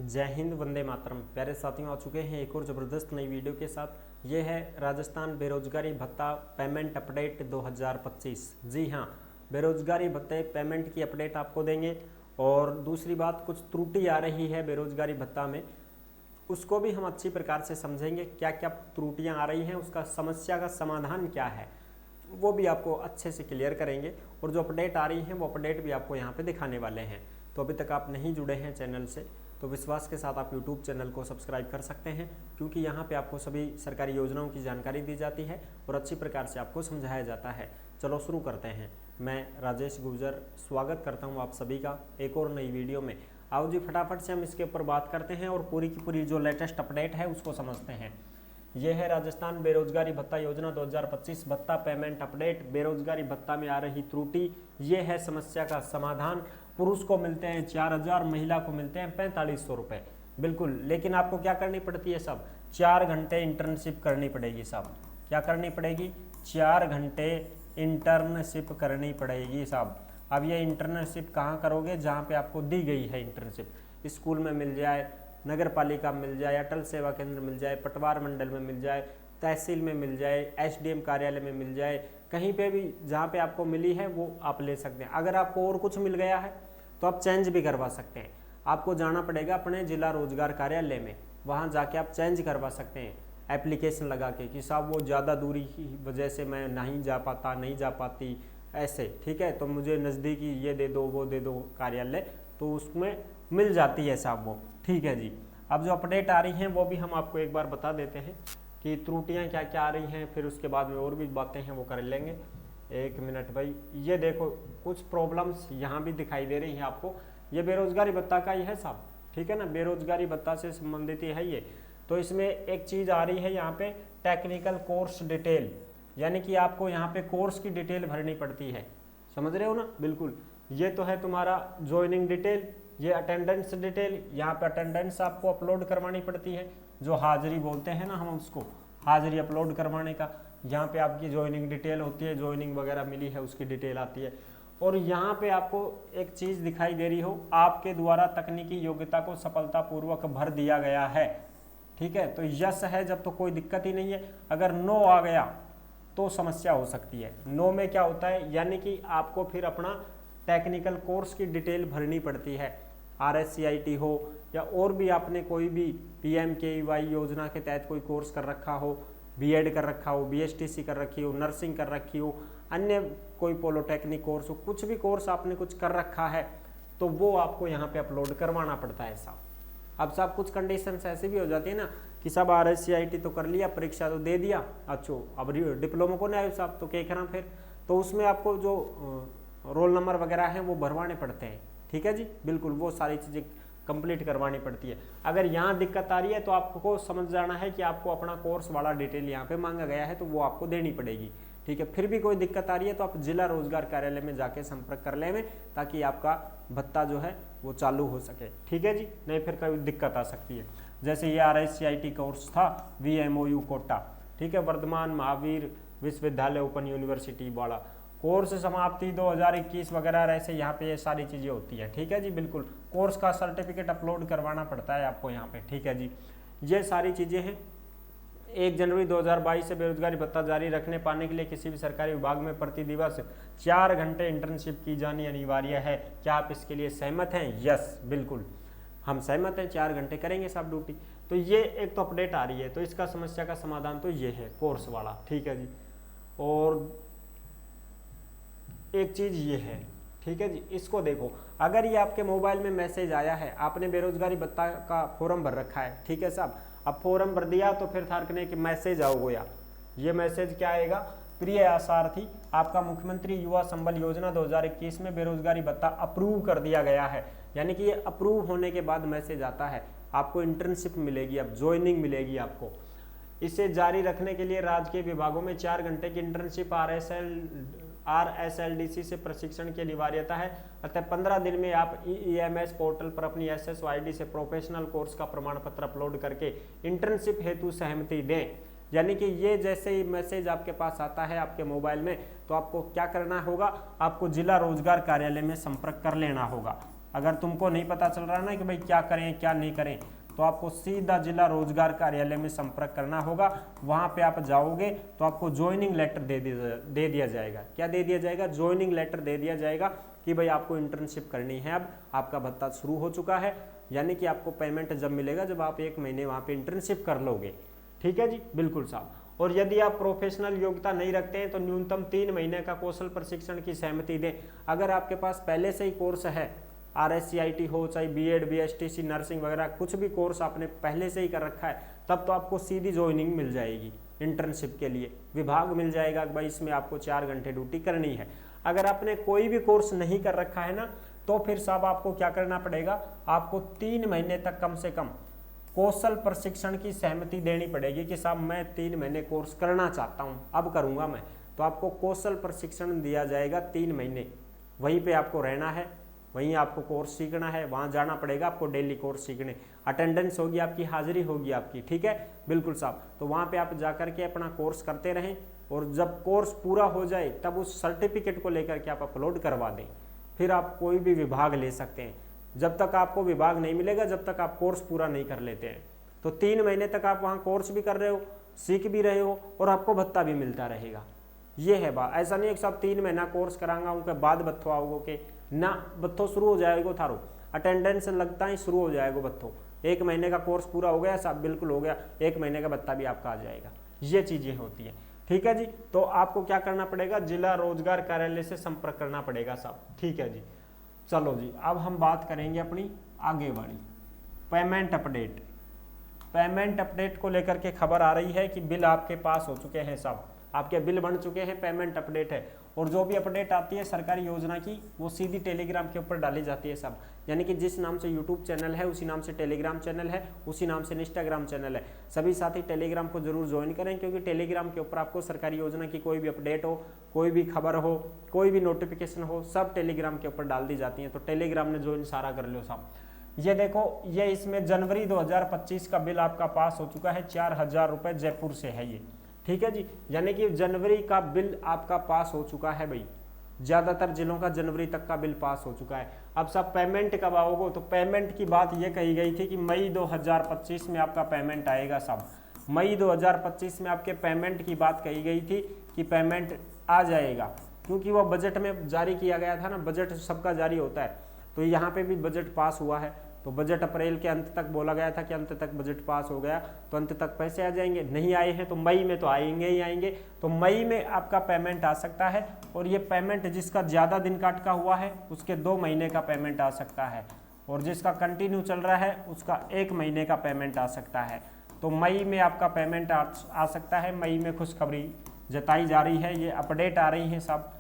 जय हिंद, वंदे मातरम। प्यारे साथियों, आ चुके हैं एक और ज़बरदस्त नई वीडियो के साथ। ये है राजस्थान बेरोजगारी भत्ता पेमेंट अपडेट 2025। जी हाँ, बेरोजगारी भत्ते पेमेंट की अपडेट आपको देंगे। और दूसरी बात, कुछ त्रुटि आ रही है बेरोजगारी भत्ता में, उसको भी हम अच्छी प्रकार से समझेंगे। क्या क्या त्रुटियां आ रही हैं, उसका समस्या का समाधान क्या है, वो भी आपको अच्छे से क्लियर करेंगे। और जो अपडेट आ रही है वो अपडेट भी आपको यहाँ पे दिखाने वाले हैं। तो अभी तक आप नहीं जुड़े हैं चैनल से तो विश्वास के साथ आप यूट्यूब चैनल को सब्सक्राइब कर सकते हैं, क्योंकि यहाँ पे आपको सभी सरकारी योजनाओं की जानकारी दी जाती है और अच्छी प्रकार से आपको समझाया जाता है। चलो शुरू करते हैं। मैं राजेश गुर्जर स्वागत करता हूँ आप सभी का एक और नई वीडियो में। आओ जी, फटाफट से हम इसके ऊपर बात करते हैं और पूरी की पूरी जो लेटेस्ट अपडेट है उसको समझते हैं। यह है राजस्थान बेरोजगारी भत्ता योजना 2025 भत्ता पेमेंट अपडेट। बेरोजगारी भत्ता में आ रही त्रुटि, ये है समस्या का समाधान। पुरुष को मिलते हैं 4000, महिला को मिलते हैं 4500 रुपये। बिल्कुल, लेकिन आपको क्या करनी पड़ती है साहब? 4 घंटे इंटर्नशिप करनी पड़ेगी साहब। क्या करनी पड़ेगी? 4 घंटे इंटर्नशिप करनी पड़ेगी साहब। अब ये इंटर्नशिप कहाँ करोगे? जहाँ पे आपको दी गई है इंटर्नशिप। स्कूल में मिल जाए, नगर पालिका में मिल जाए, अटल सेवा केंद्र मिल जाए, पटवार मंडल में मिल जाए, तहसील में मिल जाए, एसडीएम कार्यालय में मिल जाए, कहीं पे भी जहाँ पे आपको मिली है वो आप ले सकते हैं। अगर आपको और कुछ मिल गया है तो आप चेंज भी करवा सकते हैं। आपको जाना पड़ेगा अपने जिला रोजगार कार्यालय में, वहाँ जाके आप चेंज करवा सकते हैं एप्लीकेशन लगा के कि साहब वो ज़्यादा दूरी की वजह से मैं नहीं जा पाता, नहीं जा पाती, ऐसे ठीक है, तो मुझे नज़दीकी ये दे दो, वो दे दो कार्यालय, तो उसमें मिल जाती है साहब वो। ठीक है जी। अब जो अपडेट आ रही हैं वो भी हम आपको एक बार बता देते हैं कि त्रुटियां क्या क्या आ रही हैं, फिर उसके बाद में और भी बातें हैं वो कर लेंगे। एक मिनट भाई, ये देखो कुछ प्रॉब्लम्स यहाँ भी दिखाई दे रही हैं आपको। ये बेरोजगारी भत्ता का ही है साहब, ठीक है ना, बेरोजगारी भत्ता से संबंधित है ये। तो इसमें एक चीज़ आ रही है यहाँ पे, टेक्निकल कोर्स डिटेल, यानी कि आपको यहाँ पे कोर्स की डिटेल भरनी पड़ती है। समझ रहे हो ना? बिल्कुल। ये तो है तुम्हारा ज्वाइनिंग डिटेल, ये अटेंडेंस डिटेल, यहाँ पे अटेंडेंस आपको अपलोड करवानी पड़ती है, जो हाजिरी बोलते हैं ना हम उसको, हाजिरी अपलोड करवाने का। यहाँ पे आपकी ज्वाइनिंग डिटेल होती है, ज्वाइनिंग वगैरह मिली है उसकी डिटेल आती है। और यहाँ पे आपको एक चीज़ दिखाई दे रही हो, आपके द्वारा तकनीकी योग्यता को सफलतापूर्वक भर दिया गया है। ठीक है, तो यस है जब तो कोई दिक्कत ही नहीं है। अगर नो आ गया तो समस्या हो सकती है। नो में क्या होता है, यानी कि आपको फिर अपना टेक्निकल कोर्स की डिटेल भरनी पड़ती है। RSCIT हो या और भी आपने कोई भी PMKVY योजना के तहत कोई कोर्स कर रखा हो, B.Ed कर रखा हो, BSTC कर रखी हो, नर्सिंग कर रखी हो, अन्य कोई पॉलिटेक्निक कोर्स हो, कुछ भी कोर्स आपने कुछ कर रखा है तो वो आपको यहाँ पे अपलोड करवाना पड़ता है साहब। अब साहब कुछ कंडीशंस ऐसी भी हो जाती है ना कि सब RSCIT तो कर लिया, परीक्षा तो दे दिया, अच्छा अब डिप्लोमा को नहीं आए साहब तो क्या करा फिर? तो उसमें आपको जो रोल नंबर वगैरह हैं वो भरवाने पड़ते हैं। ठीक है जी, बिल्कुल, वो सारी चीज़ें कंप्लीट करवानी पड़ती है। अगर यहाँ दिक्कत आ रही है तो आपको समझ जाना है कि आपको अपना कोर्स वाला डिटेल यहाँ पे मांगा गया है तो वो आपको देनी पड़ेगी। ठीक है, फिर भी कोई दिक्कत आ रही है तो आप जिला रोजगार कार्यालय में जाके संपर्क कर लें, ताकि आपका भत्ता जो है वो चालू हो सके। ठीक है जी, नहीं फिर कोई दिक्कत आ सकती है। जैसे ये RSCIT कोर्स था VMOU कोटा, ठीक है, वर्धमान महावीर विश्वविद्यालय ओपन यूनिवर्सिटी वाला, कोर्स समाप्ति 2021 वगैरह, ऐसे यहाँ पे ये सारी चीज़ें होती है। ठीक है जी, बिल्कुल, कोर्स का सर्टिफिकेट अपलोड करवाना पड़ता है आपको यहाँ पे। ठीक है जी, ये सारी चीज़ें हैं। 1 जनवरी 2022 से बेरोजगारी भत्ता जारी रखने पाने के लिए किसी भी सरकारी विभाग में प्रति दिवस 4 घंटे इंटर्नशिप की जानी अनिवार्य है। क्या आप इसके लिए सहमत हैं? यस, बिल्कुल हम सहमत हैं, 4 घंटे करेंगे साहब ड्यूटी। तो ये एक तो अपडेट आ रही है, तो इसका समस्या का समाधान तो ये है कोर्स वाला। ठीक है जी, और एक चीज़ ये है, ठीक है जी, इसको देखो, अगर ये आपके मोबाइल में मैसेज आया है, आपने बेरोजगारी भत्ता का फॉर्म भर रखा है, ठीक है साहब, अब फॉर्म भर दिया तो फिर थारकने कि मैसेज आओ, ये मैसेज क्या आएगा? प्रिय आसार्थी, आपका मुख्यमंत्री युवा संबल योजना 2021 में बेरोजगारी भत्ता अप्रूव कर दिया गया है। यानी कि ये अप्रूव होने के बाद मैसेज आता है, आपको इंटर्नशिप मिलेगी, अब ज्वाइनिंग मिलेगी आपको। इसे जारी रखने के लिए राज्य के विभागों में 4 घंटे की इंटर्नशिप RSLDC से प्रशिक्षण की अनिवार्यता है। अतः 15 दिन में आप EEMS पोर्टल पर अपनी SSYD से प्रोफेशनल कोर्स का प्रमाण पत्र अपलोड करके इंटर्नशिप हेतु सहमति दें। यानी कि ये जैसे ही मैसेज आपके पास आता है आपके मोबाइल में, तो आपको क्या करना होगा? आपको जिला रोजगार कार्यालय में संपर्क कर लेना होगा। अगर तुमको नहीं पता चल रहा ना कि भाई क्या करें क्या नहीं करें, तो आपको सीधा जिला रोजगार कार्यालय में संपर्क करना होगा। वहां पे आप जाओगे तो आपको ज्वाइनिंग लेटर दे दिया जाएगा। क्या दे दिया जाएगा? ज्वाइनिंग लेटर दे दिया जाएगा कि भाई आपको इंटर्नशिप करनी है, अब आपका भत्ता शुरू हो चुका है। यानी कि आपको पेमेंट जब मिलेगा जब आप 1 महीने वहां पे इंटर्नशिप कर लोगे। ठीक है जी, बिल्कुल साहब। और यदि आप प्रोफेशनल योग्यता नहीं रखते हैं तो न्यूनतम 3 महीने का कौशल प्रशिक्षण की सहमति दें। अगर आपके पास पहले से ही कोर्स है, RSCIT हो, चाहे BEd BSTC नर्सिंग वगैरह कुछ भी कोर्स आपने पहले से ही कर रखा है, तब तो आपको सीधी ज्वाइनिंग मिल जाएगी इंटर्नशिप के लिए। विभाग मिल जाएगा भाई इसमें आपको 4 घंटे ड्यूटी करनी है। अगर आपने कोई भी कोर्स नहीं कर रखा है ना, तो फिर साहब आपको क्या करना पड़ेगा, आपको 3 महीने तक कम से कम कौशल प्रशिक्षण की सहमति देनी पड़ेगी कि साहब मैं 3 महीने कोर्स करना चाहता हूं, अब करूंगा मैं। तो आपको कौशल प्रशिक्षण दिया जाएगा 3 महीने। वहीं पे आपको रहना है, वहीं आपको कोर्स सीखना है, वहां जाना पड़ेगा आपको डेली कोर्स सीखने। अटेंडेंस होगी आपकी, हाजिरी होगी आपकी। ठीक है, बिल्कुल साहब। तो वहां पे आप जाकर के अपना कोर्स करते रहें और जब कोर्स पूरा हो जाए तब उस सर्टिफिकेट को लेकर के आप अपलोड करवा दें, फिर आप कोई भी विभाग ले सकते हैं। जब तक आपको विभाग नहीं मिलेगा जब तक आप कोर्स पूरा नहीं कर लेते हैं। तो 3 महीने तक आप वहाँ कोर्स भी कर रहे हो, सीख भी रहे हो और आपको भत्ता भी मिलता रहेगा। ये है बात। ऐसा नहीं है कि साहब 3 महीना कोर्स कराऊंगा उनके बाद बत्थो आओगे के ना, बत्थो शुरू हो जाएगा थारो, अटेंडेंस लगता ही शुरू हो जाएगा बत्थो। 1 महीने का कोर्स पूरा हो गया साहब, बिल्कुल हो गया, 1 महीने का भत्ता भी आपका आ जाएगा। ये चीजें होती है। ठीक है जी, तो आपको क्या करना पड़ेगा, जिला रोजगार कार्यालय से संपर्क करना पड़ेगा साहब। ठीक है जी, चलो जी, अब हम बात करेंगे अपनी आगे वाली पेमेंट अपडेट। पेमेंट अपडेट को लेकर के खबर आ रही है कि बिल आपके पास हो चुके हैं साहब, आपके बिल बन चुके हैं, पेमेंट अपडेट है। और जो भी अपडेट आती है सरकारी योजना की वो सीधी टेलीग्राम के ऊपर डाली जाती है साहब। यानी कि जिस नाम से यूट्यूब चैनल है उसी नाम से टेलीग्राम चैनल है, उसी नाम से इंस्टाग्राम चैनल है। सभी साथी टेलीग्राम को जरूर ज्वाइन करें, क्योंकि टेलीग्राम के ऊपर आपको सरकारी योजना की कोई भी अपडेट हो, कोई भी खबर हो, कोई भी नोटिफिकेशन हो, सब टेलीग्राम के ऊपर डाल दी जाती है। तो टेलीग्राम ने ज्वाइन सारा कर लो साहब। ये देखो, ये इसमें जनवरी 2025 का बिल आपका पास हो चुका है, 4000 रुपये जयपुर से है ये। ठीक है जी, यानी कि जनवरी का बिल आपका पास हो चुका है भाई। ज्यादातर जिलों का जनवरी तक का बिल पास हो चुका है। अब सब पेमेंट कब आओगे, तो पेमेंट की बात ये कही गई थी कि मई 2025 में आपका पेमेंट आएगा साहब। मई 2025 में आपके पेमेंट की बात कही गई थी कि पेमेंट आ जाएगा, क्योंकि वो बजट में जारी किया गया था ना, बजट सबका जारी होता है। तो यहाँ पे भी बजट पास हुआ है। तो बजट अप्रैल के अंत तक बोला गया था कि अंत तक बजट पास हो गया तो अंत तक पैसे आ जाएंगे। नहीं आए हैं तो मई में तो आएंगे ही आएंगे। तो मई में आपका पेमेंट आ सकता है। और ये पेमेंट जिसका ज़्यादा दिन का अटका हुआ है उसके 2 महीने का पेमेंट आ सकता है, और जिसका कंटिन्यू चल रहा है उसका 1 महीने का पेमेंट आ सकता है। तो मई में आपका पेमेंट आ सकता है। मई में खुशखबरी जताई जा रही है, ये अपडेट आ रही है साहब।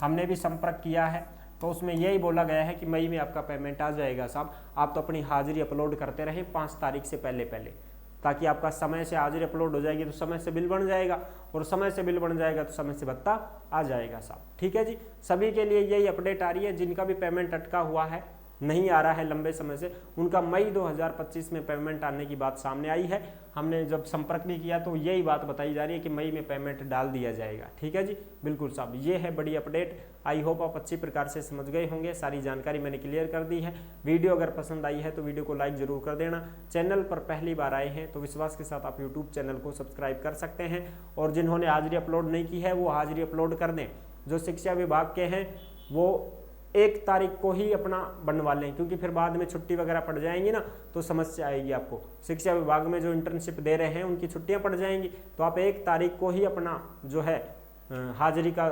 हमने भी संपर्क किया है तो उसमें यही बोला गया है कि मई में आपका पेमेंट आ जाएगा साहब। आप तो अपनी हाजिरी अपलोड करते रहें 5 तारीख से पहले, ताकि आपका समय से हाजिरी अपलोड हो जाएगी तो समय से बिल बन जाएगा, और समय से बिल बन जाएगा तो समय से भत्ता आ जाएगा साहब। ठीक है जी, सभी के लिए यही अपडेट आ रही है। जिनका भी पेमेंट अटका हुआ है, नहीं आ रहा है लंबे समय से, उनका मई 2025 में पेमेंट आने की बात सामने आई है। हमने जब संपर्क भी किया तो यही बात बताई जा रही है कि मई में पेमेंट डाल दिया जाएगा। ठीक है जी, बिल्कुल साहब, ये है बड़ी अपडेट। आई होप आप अच्छी प्रकार से समझ गए होंगे। सारी जानकारी मैंने क्लियर कर दी है। वीडियो अगर पसंद आई है तो वीडियो को लाइक जरूर कर देना। चैनल पर पहली बार आए हैं तो विश्वास के साथ आप यूट्यूब चैनल को सब्सक्राइब कर सकते हैं, और जिन्होंने हाजिरी अपलोड नहीं की है वो हाजिरी अपलोड कर दें। जो शिक्षा विभाग के हैं वो 1 तारीख को ही अपना बनवा लें, क्योंकि फिर बाद में छुट्टी वगैरह पड़ जाएंगी ना तो समस्या आएगी आपको। शिक्षा विभाग में जो इंटर्नशिप दे रहे हैं उनकी छुट्टियां पड़ जाएंगी, तो आप 1 तारीख को ही अपना जो है हाजिरी का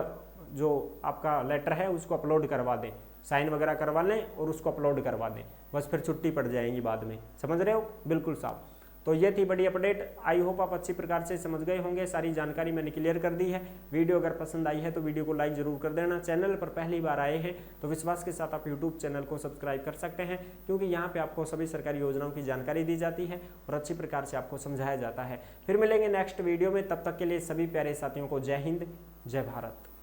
जो आपका लेटर है उसको अपलोड करवा दें, साइन वगैरह करवा लें और उसको अपलोड करवा दें। बस फिर छुट्टी पड़ जाएंगी बाद में, समझ रहे हो? बिल्कुल साहब। तो ये थी बड़ी अपडेट। आई होप आप अच्छी प्रकार से समझ गए होंगे। सारी जानकारी मैंने क्लियर कर दी है। वीडियो अगर पसंद आई है तो वीडियो को लाइक जरूर कर देना। चैनल पर पहली बार आए हैं तो विश्वास के साथ आप यूट्यूब चैनल को सब्सक्राइब कर सकते हैं, क्योंकि यहाँ पे आपको सभी सरकारी योजनाओं की जानकारी दी जाती है और अच्छी प्रकार से आपको समझाया जाता है। फिर मिलेंगे नेक्स्ट वीडियो में, तब तक के लिए सभी प्यारे साथियों को जय हिंद, जय भारत।